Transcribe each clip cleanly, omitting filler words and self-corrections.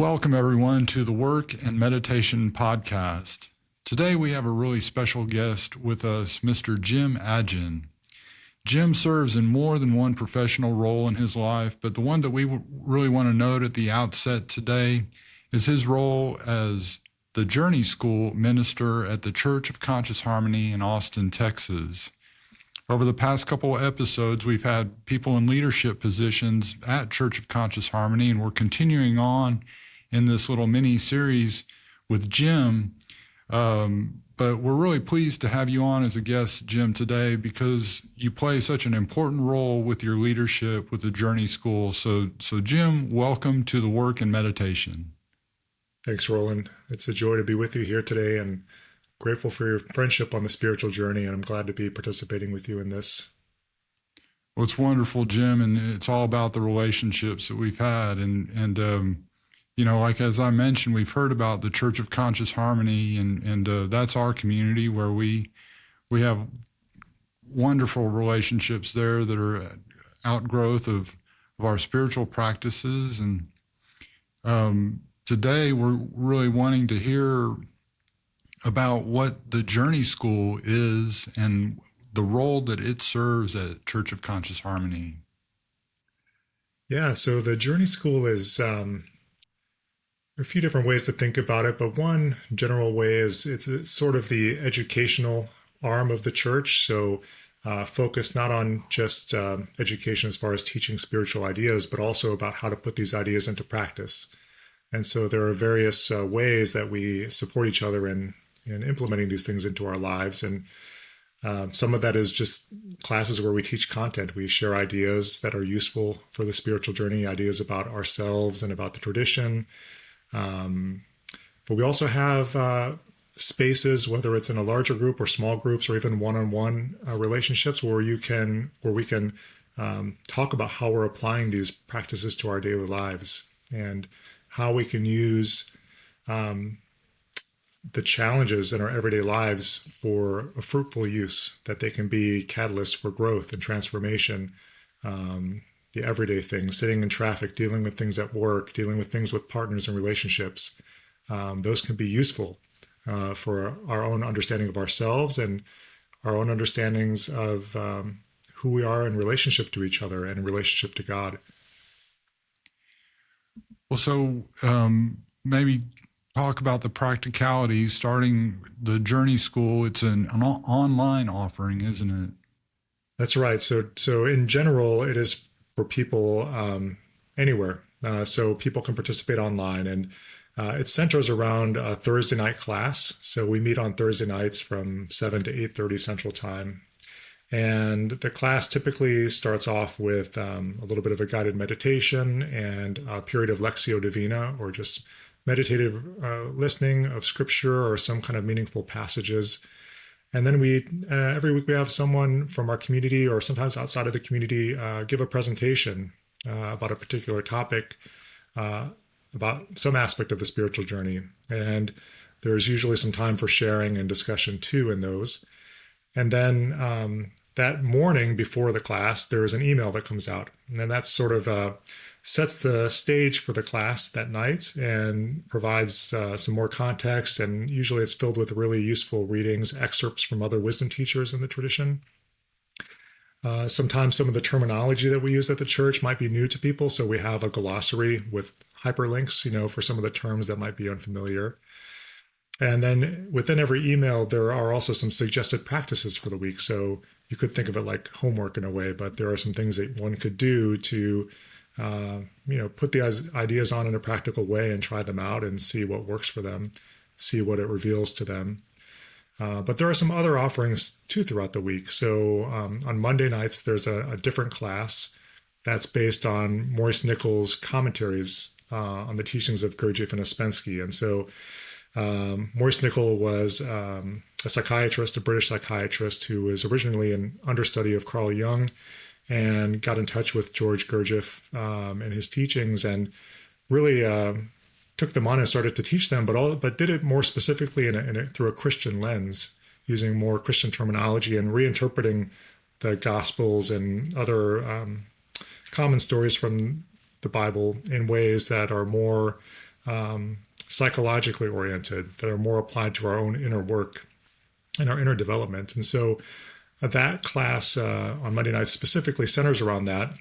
Welcome, everyone, to the Work and Meditation Podcast. Today, we have a really special guest with us, Mr. Jim Adjan. Jim serves in more than one professional role in his life, but the one that we really want to note at the outset today is his role as the Journey School minister at the Church of Conscious Harmony in Austin, Texas. Over the past couple of episodes, we've had people in leadership positions at Church of Conscious Harmony, and we're continuing on in this little mini series with Jim. But we're really pleased to have you on as a guest, Jim, today because you play such an important role with your leadership with the Journey School. So Jim, welcome to the Work and Meditation. Thanks, Roland. It's a joy to be with you here today and grateful for your friendship on the spiritual journey. And I'm glad to be participating with you in this. Well, it's wonderful, Jim. And it's all about the relationships that we've had. And you know, like as I mentioned, we've heard about the Church of Conscious Harmony, and that's our community where we have wonderful relationships there that are outgrowth of our spiritual practices. And today we're really wanting to hear about what the Journey School is and the role that it serves at Church of Conscious Harmony. Yeah, so the Journey School is a few different ways to think about it, but one general way is it's sort of the educational arm of the church. So focused not on just education as far as teaching spiritual ideas, but also about how to put these ideas into practice. And so there are various ways that we support each other in implementing these things into our lives. And some of that is just classes where we teach content. We share ideas that are useful for the spiritual journey, ideas about ourselves and about the tradition. But we also have spaces, whether it's in a larger group or small groups or even one-on-one relationships where we can talk about how we're applying these practices to our daily lives and how we can use the challenges in our everyday lives for a fruitful use, that they can be catalysts for growth and transformation. The everyday things, sitting in traffic, dealing with things at work, dealing with things with partners and relationships. Those can be useful for our own understanding of ourselves and our own understandings of who we are in relationship to each other and in relationship to God. Well, so maybe talk about the practicalities, starting the Journey School. It's an online offering, isn't it? That's right. So in general, it is for people anywhere. So people can participate online, and it centers around a Thursday night class. So we meet on Thursday nights from 7 to 8:30 Central Time. And the class typically starts off with a little bit of a guided meditation and a period of Lectio Divina, or just meditative listening of scripture or some kind of meaningful passages. And then we every week we have someone from our community or sometimes outside of the community give a presentation about a particular topic, about some aspect of the spiritual journey. And there's usually some time for sharing and discussion too in those. And then that morning before the class, there's an email that comes out. And then that's sort of sets the stage for the class that night and provides some more context. And usually it's filled with really useful readings, excerpts from other wisdom teachers in the tradition. Sometimes some of the terminology that we use at the church might be new to people. So we have a glossary with hyperlinks, for some of the terms that might be unfamiliar. And then within every email, there are also some suggested practices for the week. So you could think of it like homework in a way, but there are some things that one could do to put the ideas on in a practical way and try them out and see what works for them, see what it reveals to them. But there are some other offerings too throughout the week. So on Monday nights, there's a different class that's based on Maurice Nicol's commentaries on the teachings of Gurdjieff and Ouspensky. And so Maurice Nicol was a psychiatrist, a British psychiatrist who was originally an understudy of Carl Jung, and got in touch with George Gurdjieff and his teachings, and really took them on and started to teach them, but did it more specifically through a Christian lens, using more Christian terminology and reinterpreting the Gospels and other common stories from the Bible in ways that are more psychologically oriented, that are more applied to our own inner work and our inner development. And so that class on Monday nights specifically centers around that.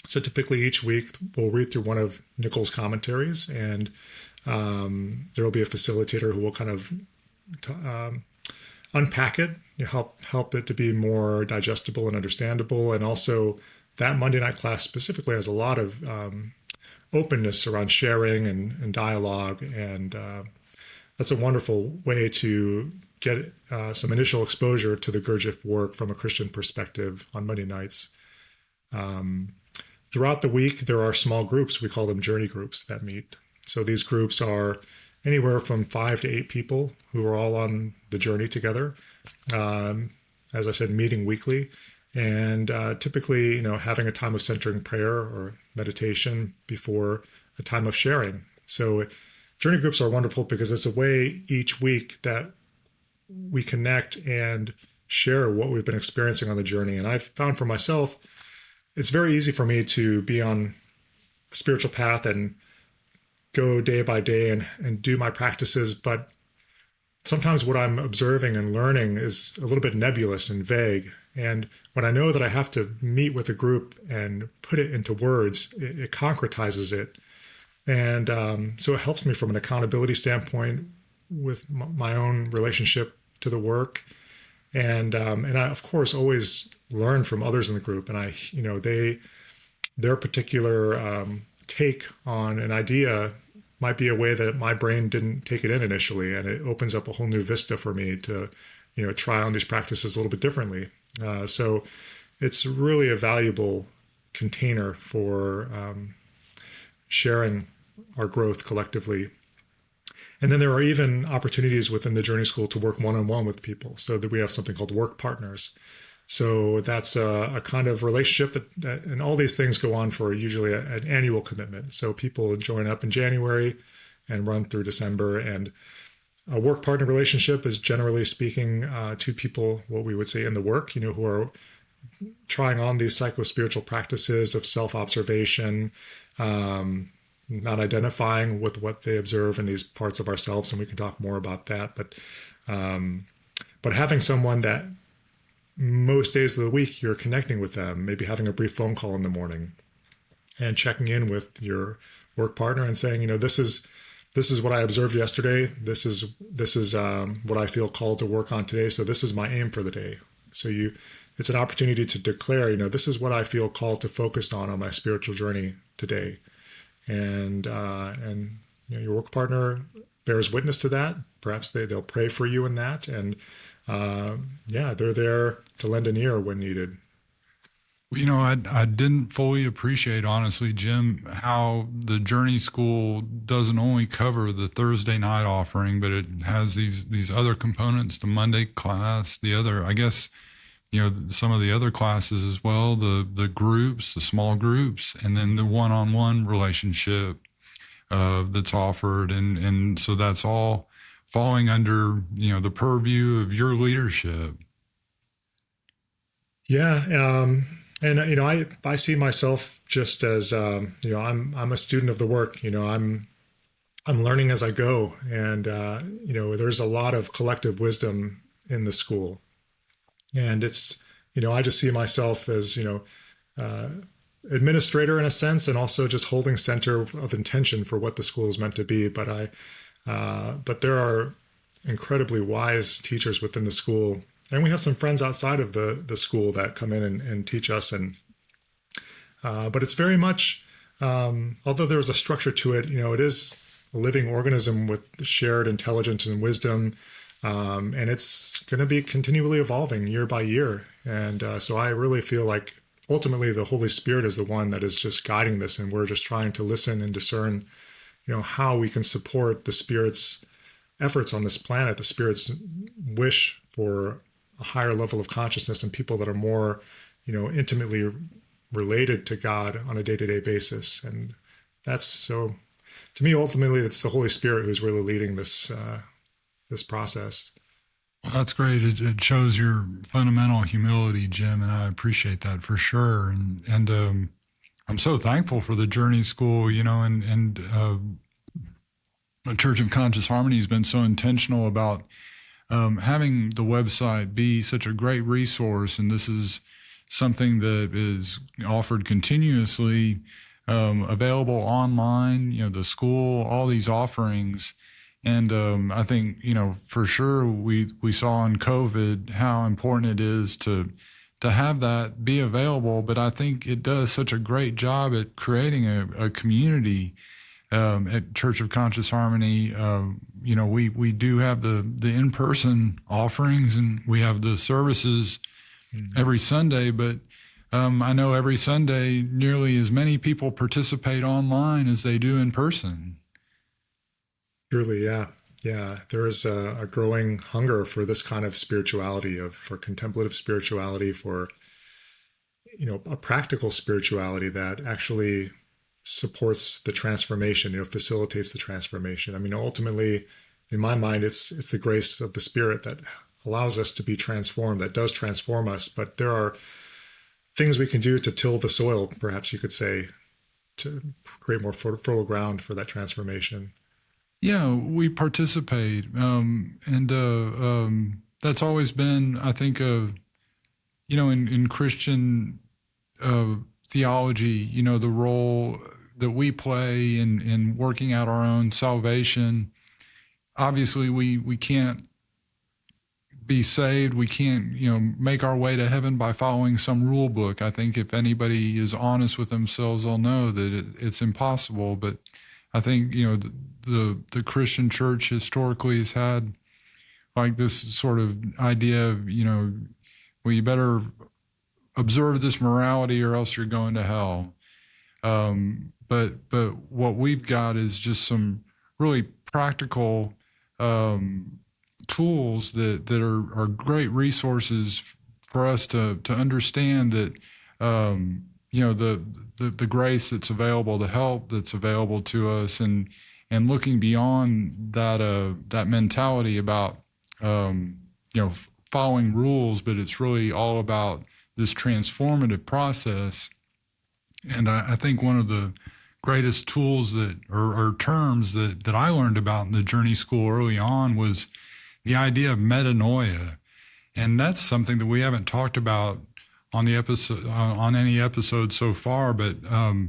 So typically each week we'll read through one of Nichols' commentaries, and there will be a facilitator who will kind of unpack it, help it to be more digestible and understandable. And also that Monday night class specifically has a lot of openness around sharing and dialogue, and that's a wonderful way to get some initial exposure to the Gurdjieff work from a Christian perspective on Monday nights. Throughout the week, there are small groups. We call them journey groups that meet. So these groups are anywhere from 5 to 8 people who are all on the journey together. As I said, meeting weekly, and typically, having a time of centering prayer or meditation before a time of sharing. So journey groups are wonderful because it's a way each week that we connect and share what we've been experiencing on the journey. And I've found for myself, it's very easy for me to be on a spiritual path and go day by day and do my practices. But sometimes what I'm observing and learning is a little bit nebulous and vague. And when I know that I have to meet with a group and put it into words, it concretizes it. And so it helps me from an accountability standpoint with my own relationship to the work. And I, of course, always learn from others in the group. And their particular take on an idea might be a way that my brain didn't take it in initially. And it opens up a whole new vista for me to, try on these practices a little bit differently. So it's really a valuable container for sharing our growth collectively. And then there are even opportunities within the Journey School to work one-on-one with people, so that we have something called work partners. So that's a kind of relationship that and all these things go on for usually an annual commitment. So people join up in January and run through December. And a work partner relationship is, generally speaking, two people, what we would say in the work, who are trying on these psycho-spiritual practices of self-observation, not identifying with what they observe in these parts of ourselves, and we can talk more about that. But having someone that most days of the week you're connecting with them, maybe having a brief phone call in the morning and checking in with your work partner and saying, this is what I observed yesterday. This is what I feel called to work on today. So this is my aim for the day. So it's an opportunity to declare, this is what I feel called to focus on my spiritual journey today. And your work partner bears witness to that. Perhaps they'll pray for you in that. And they're there to lend an ear when needed. Well, I didn't fully appreciate, honestly, Jim, how the Journey School doesn't only cover the Thursday night offering, but it has these other components, the Monday class, the other, I guess, some of the other classes as well, the groups, the small groups, and then the one-on-one relationship that's offered. And so that's all falling under, the purview of your leadership. Yeah. And I see myself just as, I'm a student of the work, I'm learning as I go. And, there's a lot of collective wisdom in the school. And it's, I just see myself as, administrator in a sense, and also just holding center of intention for what the school is meant to be. But there are incredibly wise teachers within the school, and we have some friends outside of the school that come in and teach us. And but it's very much, although there's a structure to it, it is a living organism with shared intelligence and wisdom. And it's going to be continually evolving year by year. And so I really feel like ultimately the Holy Spirit is the one that is just guiding this. And we're just trying to listen and discern, how we can support the Spirit's efforts on this planet, the Spirit's wish for a higher level of consciousness and people that are more, intimately related to God on a day-to-day basis. And that's so, to me, ultimately, it's the Holy Spirit who's really leading this process. Well, that's great. It shows your fundamental humility, Jim, and I appreciate that for sure. And I'm so thankful for the Journey School, and Church of Conscious Harmony has been so intentional about having the website be such a great resource, and this is something that is offered continuously, available online, the school, all these offerings. And I think, for sure we saw in COVID how important it is to have that be available. But I think it does such a great job at creating a community at Church of Conscious Harmony. We do have the in-person offerings, and we have the services every Sunday, but I know every Sunday nearly as many people participate online as they do in person. Truly, yeah. Yeah, there is a growing hunger for this kind of spirituality, for contemplative spirituality, for a practical spirituality that actually supports the transformation, facilitates the transformation. I mean, ultimately, in my mind, it's the grace of the Spirit that allows us to be transformed, that does transform us. But there are things we can do to till the soil, perhaps you could say, to create more fertile ground for that transformation. Yeah, we participate, and that's always been, I think, in Christian theology, the role that we play in working out our own salvation. Obviously, we can't be saved. We can't, make our way to heaven by following some rule book. I think if anybody is honest with themselves, they'll know that it's impossible. But I think, the Christian church historically has had like this sort of idea of, well, you better observe this morality or else you're going to hell. But what we've got is just some really practical tools that are great resources for us to understand that the grace that's available, the help that's available to us, and looking beyond that mentality about following rules, but it's really all about this transformative process. And I think one of the greatest tools or terms that I learned about in the Journey School early on was the idea of metanoia. And that's something that we haven't talked about on the episode, on any episode so far. But I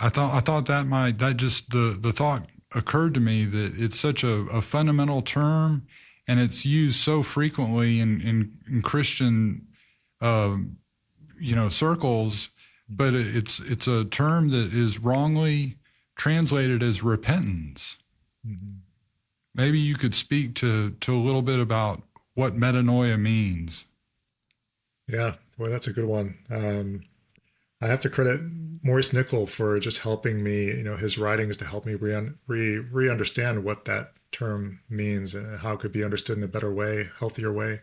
thought the thought occurred to me that it's such a fundamental term, and it's used so frequently in Christian circles, but it's a term that is wrongly translated as repentance. Mm-hmm. Maybe you could speak to a little bit about what metanoia means. Yeah, boy, that's a good one. I have to credit Maurice Nicoll for just helping me, his writings to help me re-understand what that term means and how it could be understood in a better way, healthier way.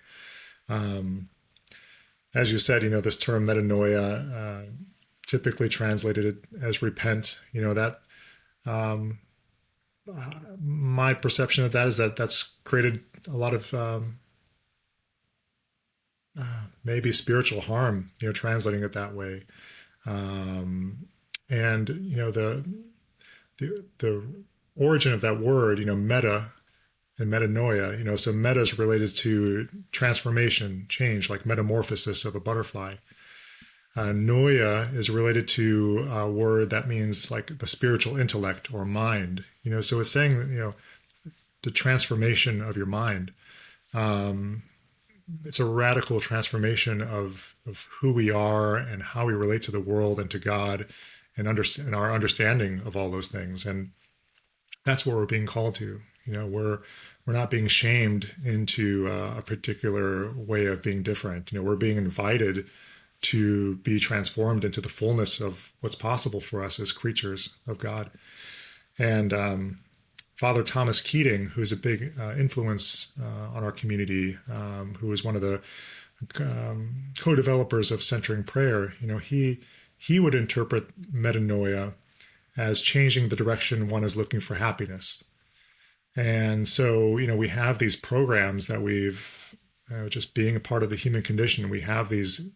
As you said, this term metanoia, typically translated as repent, that my perception of that is that that's created a lot of maybe spiritual harm, translating it that way. And the origin of that word, meta and metanoia, so meta is related to transformation, change, like metamorphosis of a butterfly. Noia is related to a word that means like the spiritual intellect or mind, so it's saying, the transformation of your mind. It's a radical transformation of who we are and how we relate to the world and to God, and our understanding of all those things. And that's what we're being called to. We're not being shamed into a particular way of being different. We're being invited to be transformed into the fullness of what's possible for us as creatures of God. And Father Thomas Keating, who's a big influence on our community, who is one of the co-developers of centering prayer, he would interpret metanoia as changing the direction one is looking for happiness. And so, we have these programs that we've, just being a part of the human condition, we have these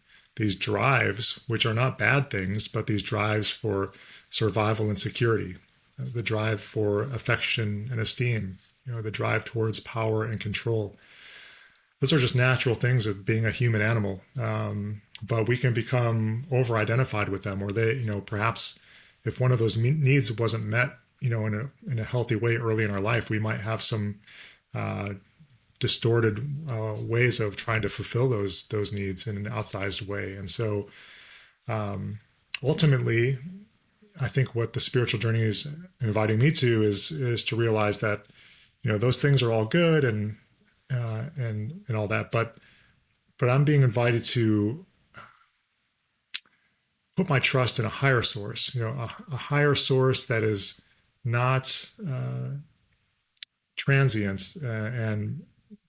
drives, which are not bad things, but these drives for survival and security. the drive for affection and esteem, the drive towards power and control. Those are just natural things of being a human animal. But we can become over-identified with them, or they, perhaps if one of those needs wasn't met, in a healthy way early in our life, we might have some distorted ways of trying to fulfill those needs in an outsized way. And so ultimately, I think what the spiritual journey is inviting me to is to realize that, those things are all good and all that, but I'm being invited to put my trust in a higher source, a higher source that is not transient and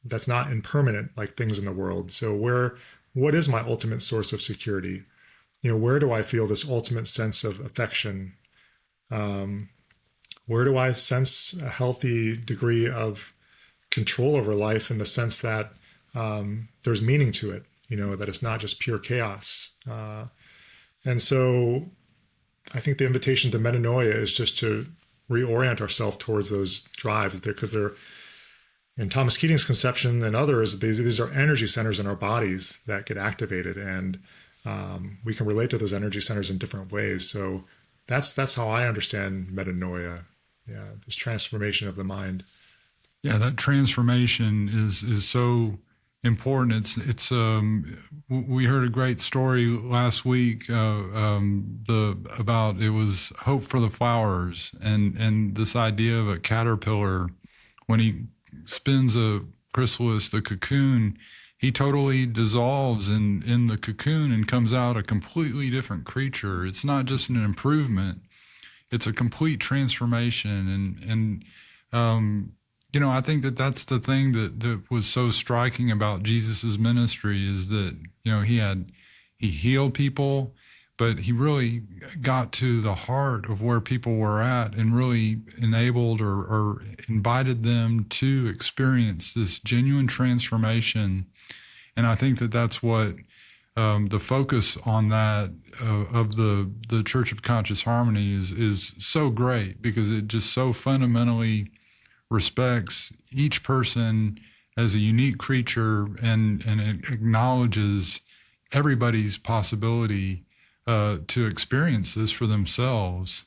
that's not impermanent like things in the world. So what is my ultimate source of security? Where do I feel this ultimate sense of affection? Where do I sense a healthy degree of control over life in the sense that there's meaning to it, that it's not just pure chaos? And so I think the invitation to metanoia is just to reorient ourselves towards those drives there, because they're, in Thomas Keating's conception and others, these are energy centers in our bodies that get activated, and we can relate to those energy centers in different ways. So that's how I understand metanoia. Yeah, this transformation of the mind. Yeah, that transformation is so important. It's we heard a great story last week about it was hope for the flowers, and this idea of a caterpillar when he spins a chrysalis, the cocoon, he totally dissolves in the cocoon and comes out a completely different creature. It's not just an improvement, it's a complete transformation. And I think that's the thing that was so striking about Jesus's ministry, is that, he healed people, but he really got to the heart of where people were at and really enabled or invited them to experience this genuine transformation. And I think that's what the focus on that of the Church of Conscious Harmony is so great, because it just so fundamentally respects each person as a unique creature and it acknowledges everybody's possibility to experience this for themselves.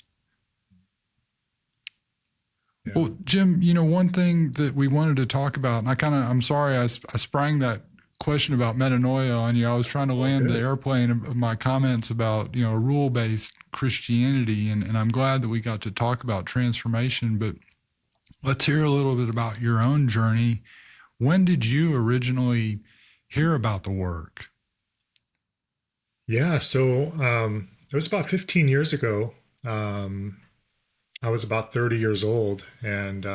Yeah. Well, Jim, one thing that we wanted to talk about, and I'm sorry I sprang that question about metanoia on you. I was trying to land the airplane of my comments about, rule-based Christianity, and I'm glad that we got to talk about transformation, but let's hear a little bit about your own journey. When did you originally hear about the work? Yeah, so it was about 15 years ago. I was about 30 years old, and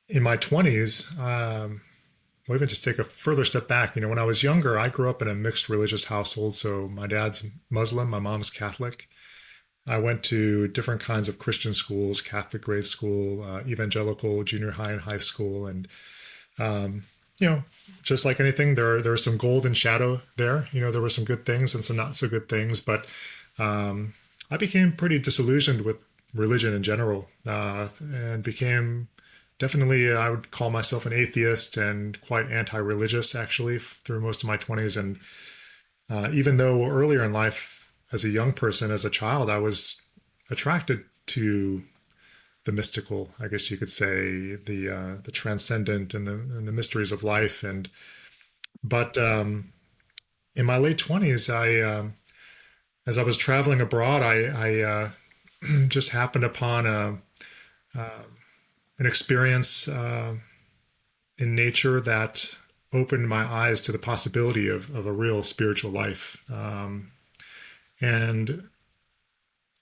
in my 20s, well, even just take a further step back, when I was younger, I grew up in a mixed religious household. So my dad's Muslim, my mom's Catholic. I went to different kinds of Christian schools, Catholic grade school, evangelical, junior high and high school. And, just like anything, there's some gold and shadow there. There were some good things and some not so good things. But I became pretty disillusioned with religion in general and became definitely, I would call myself an atheist and quite anti-religious, actually, through most of my 20s. And even though earlier in life, as a young person, as a child, I was attracted to the mystical, I guess you could say, the transcendent and the mysteries of life. But in my late 20s, as I was traveling abroad, I just happened upon an experience in nature that opened my eyes to the possibility of a real spiritual life. And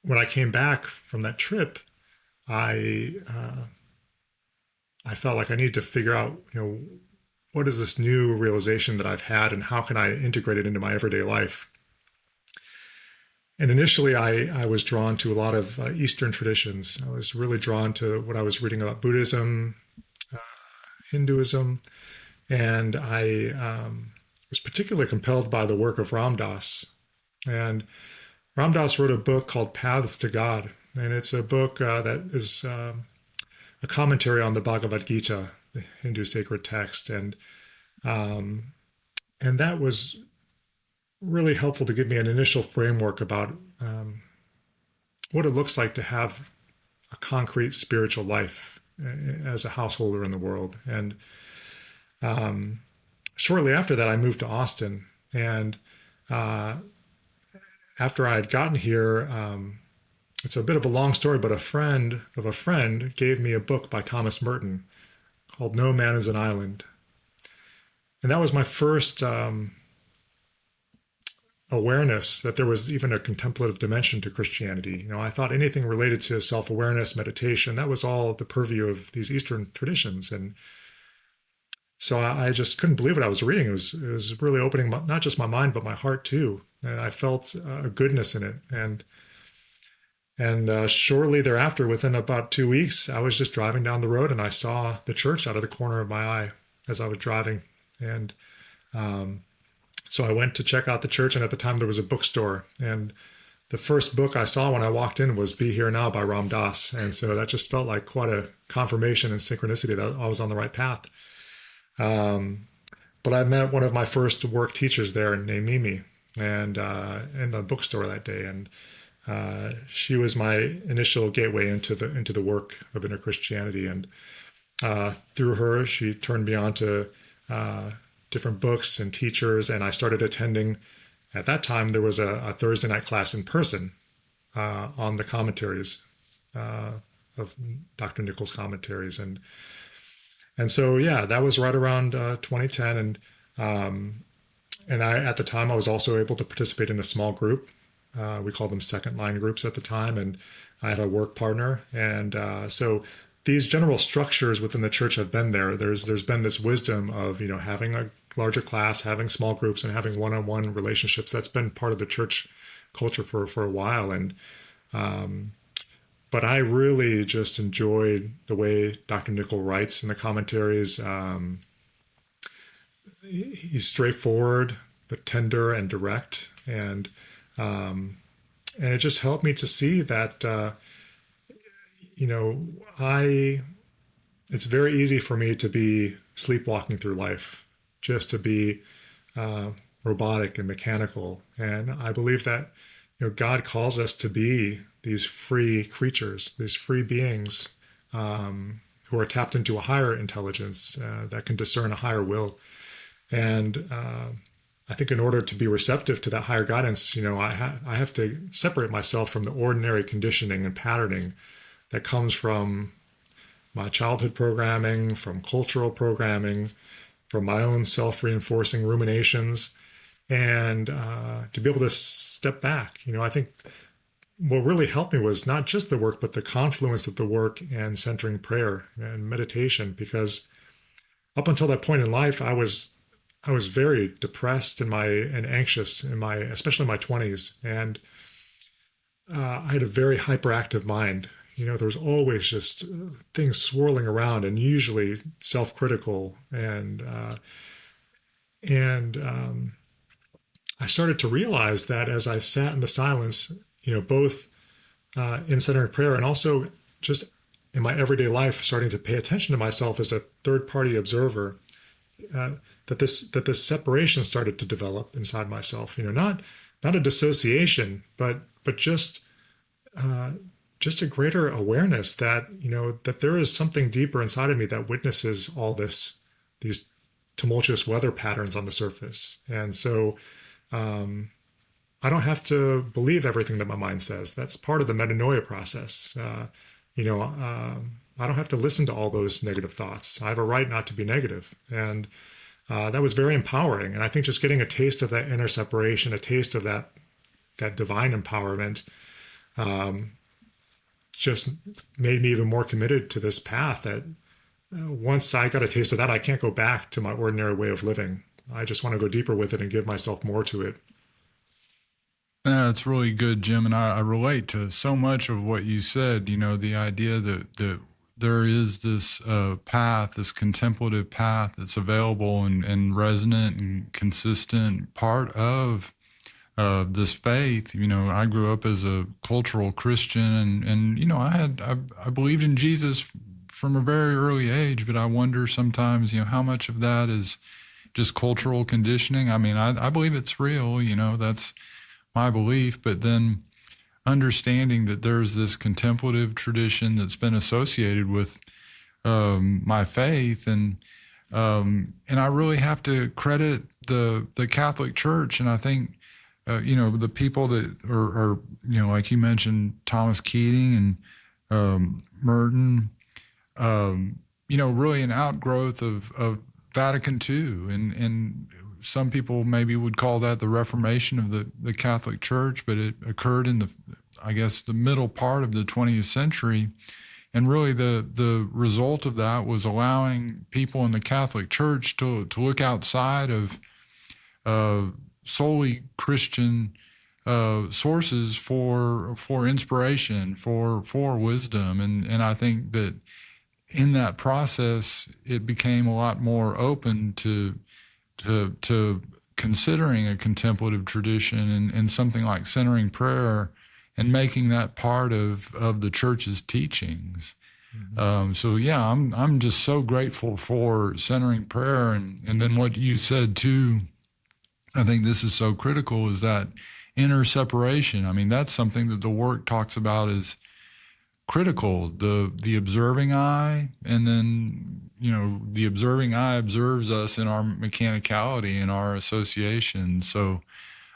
when I came back from that trip, I felt like I needed to figure out, what is this new realization that I've had and how can I integrate it into my everyday life? And initially, I was drawn to a lot of Eastern traditions. I was really drawn to what I was reading about Buddhism, Hinduism, and I was particularly compelled by the work of Ram Dass. And Ram Dass wrote a book called Paths to God. and it's a book that is a commentary on the Bhagavad Gita, the Hindu sacred text, um, and that was really helpful to give me an initial framework about what it looks like to have a concrete spiritual life as a householder in the world. And shortly after that, I moved to Austin, and after I had gotten here, it's a bit of a long story, but a friend of a friend gave me a book by Thomas Merton called No Man is an Island. And that was my first awareness that there was even a contemplative dimension to Christianity. I thought anything related to self-awareness, meditation, that was all the purview of these Eastern traditions. And so I just couldn't believe what I was reading. It was really opening not just my mind, but my heart too. And I felt a goodness in it. And shortly thereafter, within about 2 weeks, I was just driving down the road and I saw the church out of the corner of my eye as I was driving. And so I went to check out the church, and at the time there was a bookstore. And the first book I saw when I walked in was Be Here Now by Ram Dass. And so that just felt like quite a confirmation and synchronicity that I was on the right path. But I met one of my first work teachers there named Mimi, and in the bookstore that day. And she was my initial gateway into the work of inner Christianity. And through her, she turned me on to different books and teachers, and I started attending. At that time, there was a Thursday night class in person on the commentaries of Dr. Nichols' commentaries, and so yeah, that was right around 2010, and I at the time I was also able to participate in a small group. We called them second line groups at the time, and I had a work partner, and so these general structures within the church have been there. There's been this wisdom of having a larger class, having small groups, and having one-on-one relationships. That's been part of the church culture for a while. And but I really just enjoyed the way Dr. Nichol writes in the commentaries. He's straightforward but tender and direct, and it just helped me to see that it's very easy for me to be sleepwalking through life, just to be robotic and mechanical. And I believe that God calls us to be these free creatures, these free beings who are tapped into a higher intelligence that can discern a higher will. And I think in order to be receptive to that higher guidance, I have to separate myself from the ordinary conditioning and patterning that comes from my childhood programming, from cultural programming, from my own self-reinforcing ruminations, and to be able to step back. I think what really helped me was not just the work, but the confluence of the work and centering prayer and meditation, because up until that point in life, I was very depressed and anxious especially in my 20s, and I had a very hyperactive mind. There was always just things swirling around, and usually self-critical, and I started to realize that as I sat in the silence, both in centering prayer and also just in my everyday life, starting to pay attention to myself as a third-party observer, that this separation started to develop inside myself. Not a dissociation, but just a greater awareness that that there is something deeper inside of me that witnesses all these tumultuous weather patterns on the surface. And so I don't have to believe everything that my mind says. That's part of the metanoia process. I don't have to listen to all those negative thoughts. I have a right not to be negative. And that was very empowering. And I think just getting a taste of that inner separation, a taste of that divine empowerment, just made me even more committed to this path that once I got a taste of that, I can't go back to my ordinary way of living. I just want to go deeper with it and give myself more to it. Yeah, it's really good, Jim. And I relate to so much of what you said, the idea that there is this path, this contemplative path that's available and resonant and consistent, part of this faith. I grew up as a cultural Christian, and I believed in Jesus from a very early age, but I wonder sometimes, how much of that is just cultural conditioning. I mean, I believe it's real, that's my belief, but then understanding that there's this contemplative tradition that's been associated with my faith, and I really have to credit the Catholic Church, and I think the people that are like you mentioned, Thomas Keating and Merton, really an outgrowth of Vatican II, and some people maybe would call that the Reformation of the Catholic Church, but it occurred in the middle part of the 20th century. And really the result of that was allowing people in the Catholic Church to look outside of solely Christian sources for inspiration, for wisdom. And I think that in that process, it became a lot more open to considering a contemplative tradition and something like centering prayer and making that part of the church's teachings. Mm-hmm. I'm just so grateful for centering prayer, and then what you said too. I think this is so critical, is that inner separation. I mean, that's something that the work talks about as critical. The observing eye, and then the observing eye observes us in our mechanicality and our association. So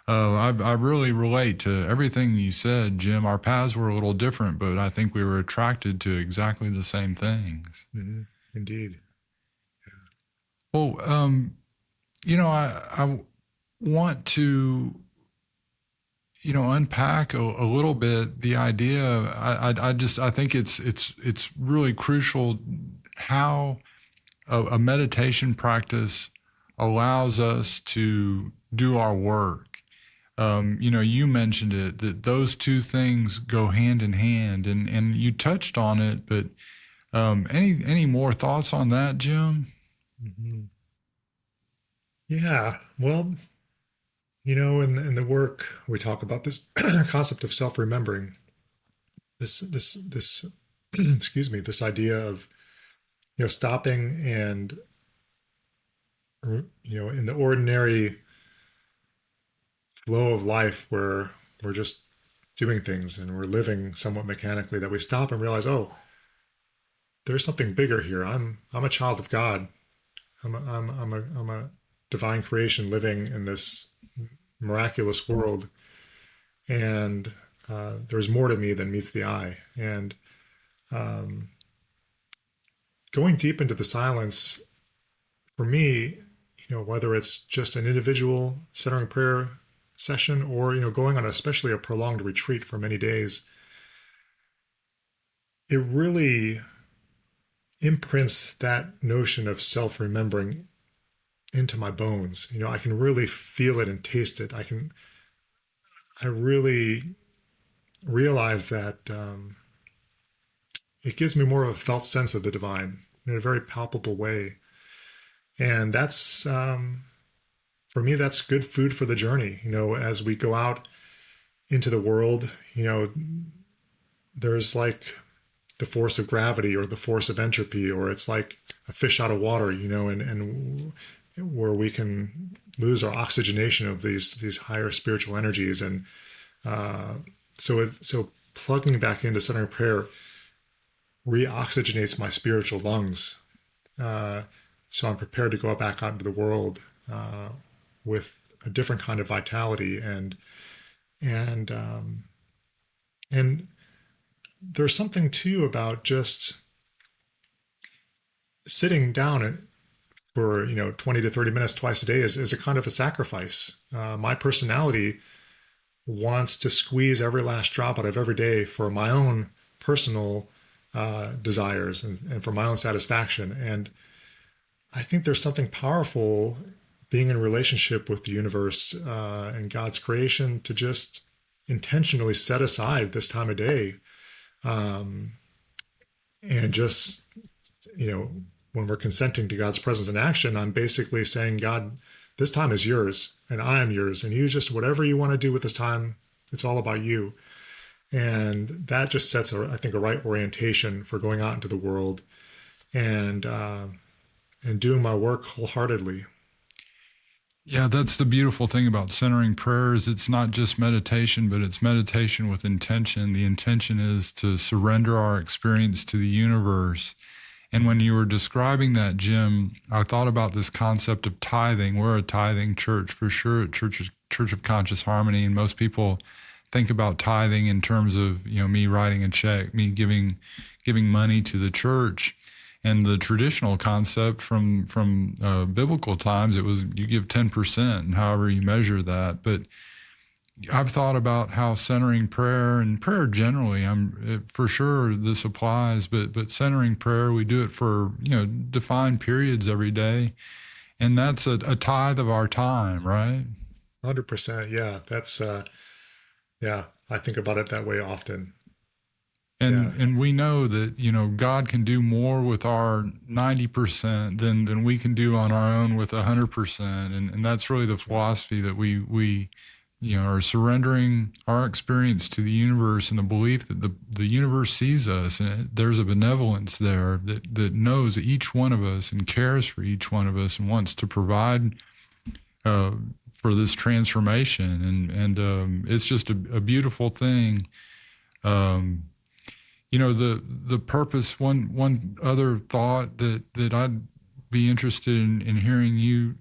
I really relate to everything you said, Jim. Our paths were a little different, but I think we were attracted to exactly the same things. Mm-hmm. Indeed. Yeah. Well, I want to, unpack a little bit the idea. I think it's really crucial how a meditation practice allows us to do our work. You mentioned it, that those two things go hand in hand, and you touched on it, but any more thoughts on that, Jim? Mm-hmm. Yeah, well, in the work we talk about this concept of self-remembering, this excuse me, this idea of stopping and in the ordinary flow of life where we're just doing things and we're living somewhat mechanically, that we stop and realize, oh, there's something bigger here. I'm a child of God. I'm a divine creation living in this miraculous world, and there's more to me than meets the eye. And going deep into the silence, for me, whether it's just an individual centering prayer session or going on especially a prolonged retreat for many days, it really imprints that notion of self-remembering into my bones. I can really feel it and taste it. I really realize that it gives me more of a felt sense of the divine in a very palpable way. And that's, for me, that's good food for the journey. As we go out into the world, there's like the force of gravity or the force of entropy, or it's like a fish out of water, and where we can lose our oxygenation of these higher spiritual energies. And so plugging back into centering prayer reoxygenates my spiritual lungs. So I'm prepared to go back out into the world with a different kind of vitality, and there's something too about just sitting down for 20 to 30 minutes twice a day is a kind of a sacrifice. My personality wants to squeeze every last drop out of every day for my own personal desires and for my own satisfaction. And I think there's something powerful being in relationship with the universe and God's creation to just intentionally set aside this time of day. And just, when we're consenting to God's presence in action, I'm basically saying, God, this time is yours and I am yours. And you just, whatever you want to do with this time, it's all about you. And that just sets, I think, a right orientation for going out into the world and doing my work wholeheartedly. Yeah, that's the beautiful thing about centering prayer is it's not just meditation, but it's meditation with intention. The intention is to surrender our experience to the universe. And when you were describing that, Jim, I thought about this concept of tithing. We're a tithing church for sure at Church of Conscious Harmony, and most people think about tithing in terms of, me writing a check, me giving money to the church. And the traditional concept from biblical times, it was you give 10%, and however you measure that. But I've thought about how centering prayer and prayer generally, for sure this applies, but centering prayer, we do it for, defined periods every day. And that's a tithe of our time, right? 100%. Yeah. That's, I think about it that way often. And we know that, God can do more with our 90% than we can do on our own with 100%. And that's really the philosophy that we are surrendering our experience to the universe and the belief that the universe sees us, and there's a benevolence there that knows each one of us and cares for each one of us and wants to provide for this transformation. And it's just a beautiful thing. The purpose, one other thought that I'd be interested in hearing you,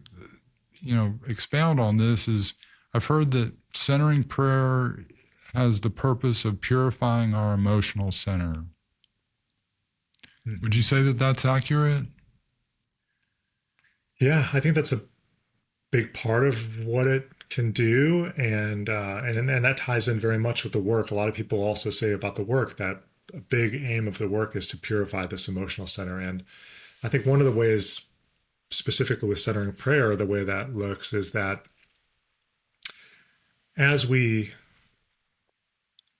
expound on this is I've heard that centering prayer has the purpose of purifying our emotional center. Would you say that that's accurate? Yeah, I think that's a big part of what it can do. And that ties in very much with the work. A lot of people also say about the work that a big aim of the work is to purify this emotional center. And I think one of the ways, specifically with centering prayer, the way that looks is that as we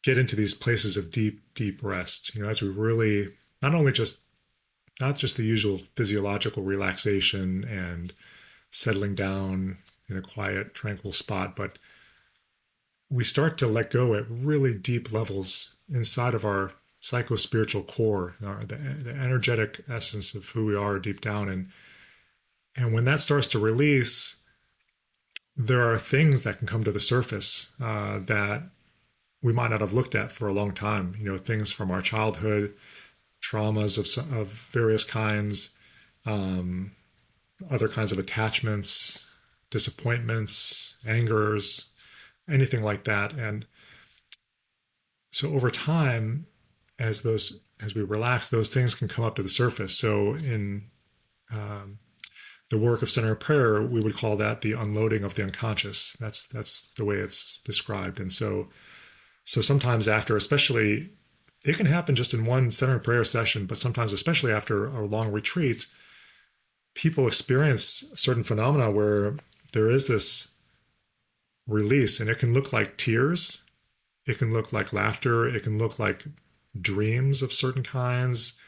get into these places of deep, deep rest, as we really not just the usual physiological relaxation and settling down in a quiet, tranquil spot, but we start to let go at really deep levels inside of our psycho-spiritual core, the energetic essence of who we are deep down. And when that starts to release, there are things that can come to the surface that we might not have looked at for a long time. Things from our childhood, traumas of various kinds, other kinds of attachments, disappointments, angers, anything like that. And so over time, as we relax, those things can come up to the surface. So in the work of center prayer, we would call that the unloading of the unconscious. That's the way it's described. And so sometimes after, especially, it can happen just in one center prayer session, but sometimes, especially after a long retreat, people experience certain phenomena where there is this release, and it can look like tears. It can look like laughter. It can look like dreams of certain kinds,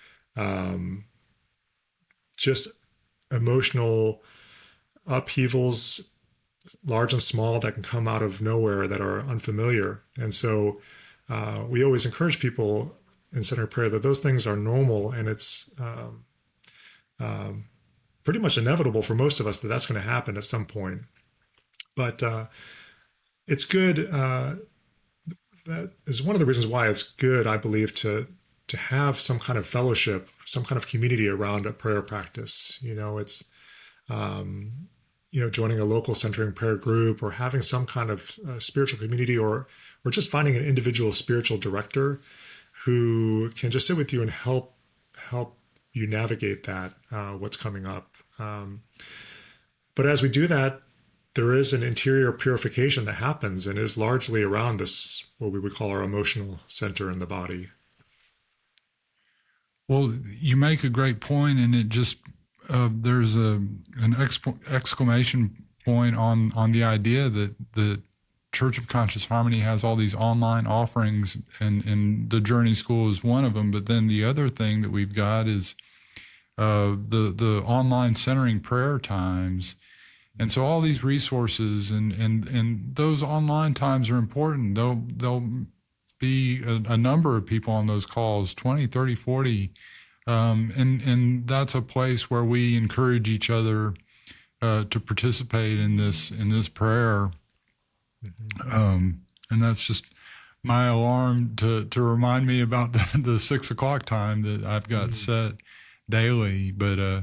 just emotional upheavals, large and small, that can come out of nowhere that are unfamiliar. And so we always encourage people in center prayer that those things are normal, and it's pretty much inevitable for most of us that that's going to happen at some point. But it's good. That is one of the reasons why it's good, I believe, to have some kind of fellowship, some kind of community around a prayer practice. It's joining a local centering prayer group, or having some kind of spiritual community, or just finding an individual spiritual director who can just sit with you and help you navigate that, what's coming up. But as we do that, there is an interior purification that happens, and is largely around this, what we would call our emotional center in the body. Well, you make a great point, and it just there's an exclamation point on the idea that the Church of Conscious Harmony has all these online offerings, and the Journey School is one of them. But then the other thing that we've got is the online centering prayer times. And so all these resources and those online times are important. There'll be a number of people on those calls, 20, 30, 40. And that's a place where we encourage each other to participate in this prayer. And that's just my alarm to remind me about the 6 o'clock time that I've got set daily. But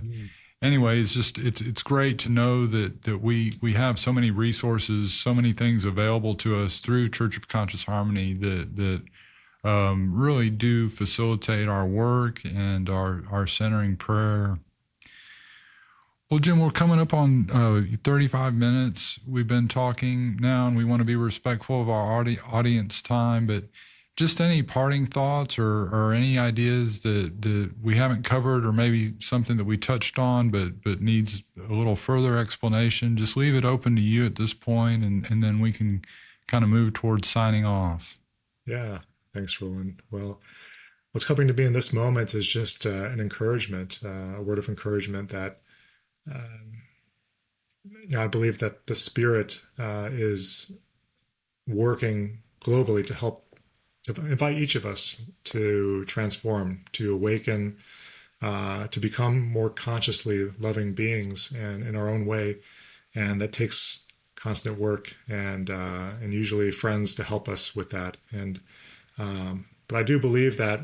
anyway, it's great to know that we have so many resources, so many things available to us through Church of Conscious Harmony that really do facilitate our work and our centering prayer. Well, Jim, we're coming up on 35 minutes. We've been talking now, and we want to be respectful of our audience time, but just any parting thoughts or any ideas that we haven't covered, or maybe something that we touched on but needs a little further explanation, just leave it open to you at this point, and then we can kind of move towards signing off. Yeah, thanks, Roland. Well, what's helping to be in this moment is just an encouragement, a word of encouragement that I believe that the Spirit is working globally to help to invite each of us to transform, to awaken, to become more consciously loving beings and in our own way. And that takes constant work and usually friends to help us with that. And but I do believe that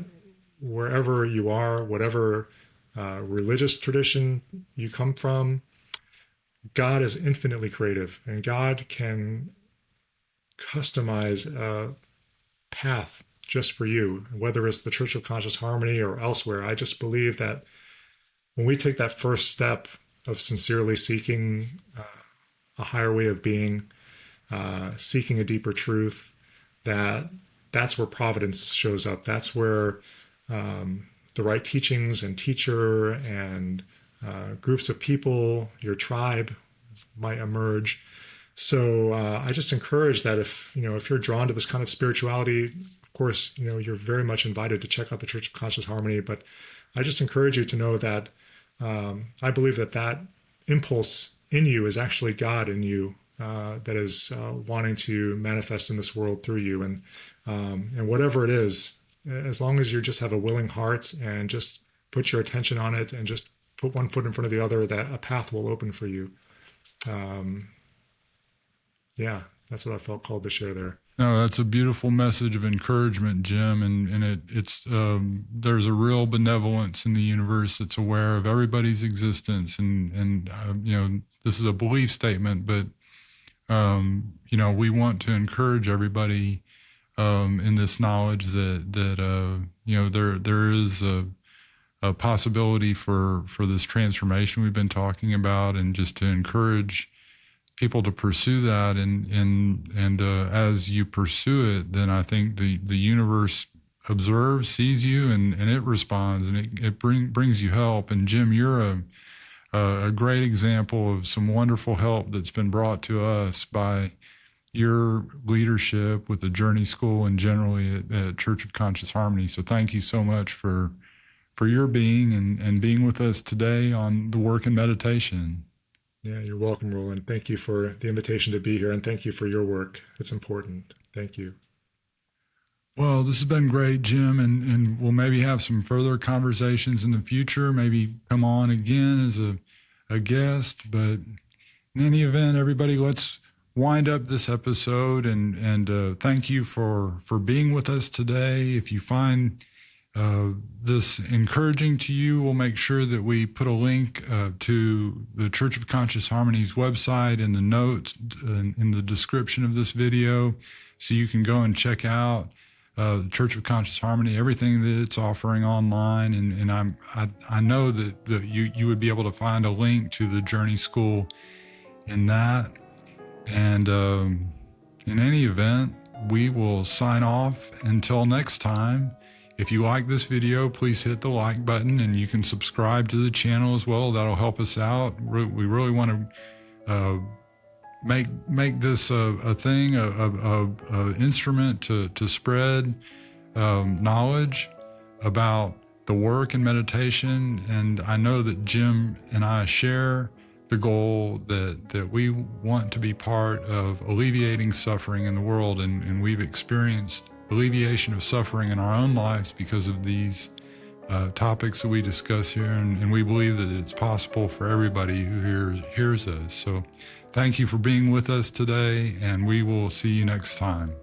wherever you are, whatever religious tradition you come from, God is infinitely creative, and God can customize a path just for you, whether it's the Church of Conscious Harmony or elsewhere. I just believe that when we take that first step of sincerely seeking a higher way of being, seeking a deeper truth, that's where providence shows up. That's where the right teachings and teacher and groups of people, your tribe, might emerge. So I just encourage that if you're drawn to this kind of spirituality, of course, you're very much invited to check out the Church of Conscious Harmony. But I just encourage you to know that I believe that impulse in you is actually God in you, that is wanting to manifest in this world through you. And whatever it is, as long as you just have a willing heart and just put your attention on it and just put one foot in front of the other, that a path will open for you. Yeah, that's what I felt called to share there. No, that's a beautiful message of encouragement, Jim. And it's there's a real benevolence in the universe that's aware of everybody's existence. And this is a belief statement, but we want to encourage everybody in this knowledge that there is a possibility for this transformation we've been talking about, and just to encourage people to pursue that, and as you pursue it, then I think the universe observes, sees you, and it responds, and it brings you help. And Jim, you're a great example of some wonderful help that's been brought to us by your leadership with the Journey School and generally at Church of Conscious Harmony. So thank you so much for your being and being with us today on the work and meditation. Yeah, you're welcome, Roland. Thank you for the invitation to be here, and thank you for your work. It's important. Thank you. Well, this has been great, Jim, and we'll maybe have some further conversations in the future, maybe come on again as a guest. But in any event, everybody, let's wind up this episode, and thank you for being with us today. If you find this encouraging to you, we'll make sure that we put a link to the Church of Conscious Harmony's website in the notes in the description of this video, so you can go and check out the Church of Conscious Harmony, everything that it's offering online. And I know that you would be able to find a link to the Journey School in that. And in any event, we will sign off until next time. If you like this video, please hit the like button, and you can subscribe to the channel as well. That'll help us out. We really want to make this a thing, a instrument to spread knowledge about the work and meditation. And I know that Jim and I share the goal that we want to be part of alleviating suffering in the world, and we've experienced alleviation of suffering in our own lives because of these topics that we discuss here, and we believe that it's possible for everybody who hears us. So thank you for being with us today, and we will see you next time.